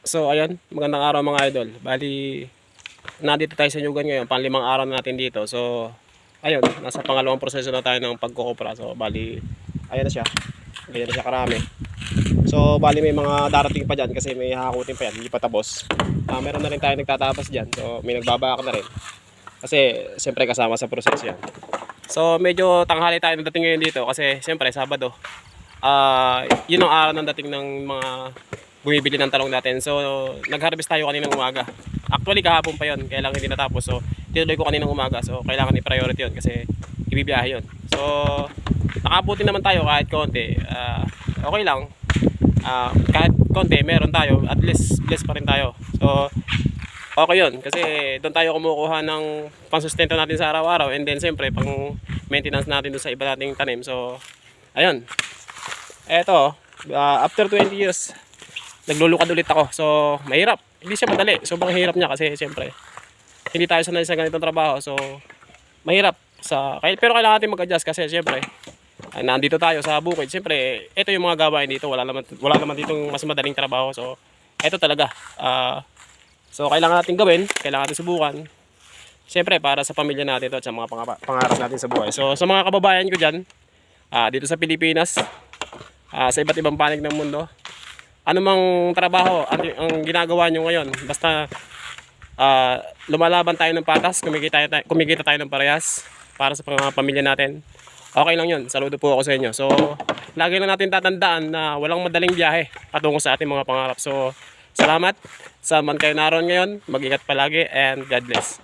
So ayun, magandang araw mga idol. Bali, nandito tayo sa Nyugan ngayon, pang-limang araw na natin dito. So ayun, nasa pangalawang proseso na tayo ng pagkukupra. So bali, ayun na siya. Ganyan na siya karami. So bali may mga darating pa dyan kasi may hakutin pa yan, hindi pa tapos. Meron na rin tayo nagtatapos dyan. So may nagbabaka na rin. Kasi siyempre kasama sa proseso yan. So medyo tanghali tayo dating ngayon dito kasi siyempre Sabado. Yun ang araw ng dating ng mga bumibili ng talong natin. So nag-harvest tayo kaninang umaga. Actually kahapon pa yun, kaya lang hindi natapos. So tinuloy ko kaninang umaga. So kailangan i-priority yun kasi ibibiyahe yun. So nakabuti naman tayo kahit konti. Okay lang. Kahit konti meron tayo, at least blessed pa rin tayo. So okay yun kasi doon tayo kumukuha ng pangsustento natin sa araw-araw, and then siyempre pang maintenance natin doon sa iba nating tanim. So ayun, eto, after 20 years naglulukad ulit ako. So mahirap, hindi siya madali, sobrang hirap niya kasi siyempre hindi tayo sanay sa ganitong trabaho. So mahirap pero kailangan natin mag-adjust kasi siyempre nandito tayo sa bukid. Siyempre ito yung mga gawain dito, wala naman ditong mas madaling trabaho. So ito talaga, so kailangan natin gawin, kailangan natin subukan. Siyempre para sa pamilya natin to at sa mga pangarap natin sa buhay. So sa mga kababayan ko dyan, dito sa Pilipinas, sa iba't ibang panig ng mundo, anumang trabaho ang ginagawa nyo ngayon, basta lumalaban tayo ng patas, kumikita tayo ng parehas para sa mga pamilya natin, okay lang yun. Saludo po ako sa inyo. So lagi lang natin tatandaan na walang madaling biyahe patungo sa ating mga pangarap. So salamat sa man kayo naroon ngayon, mag-ingat palagi and God bless.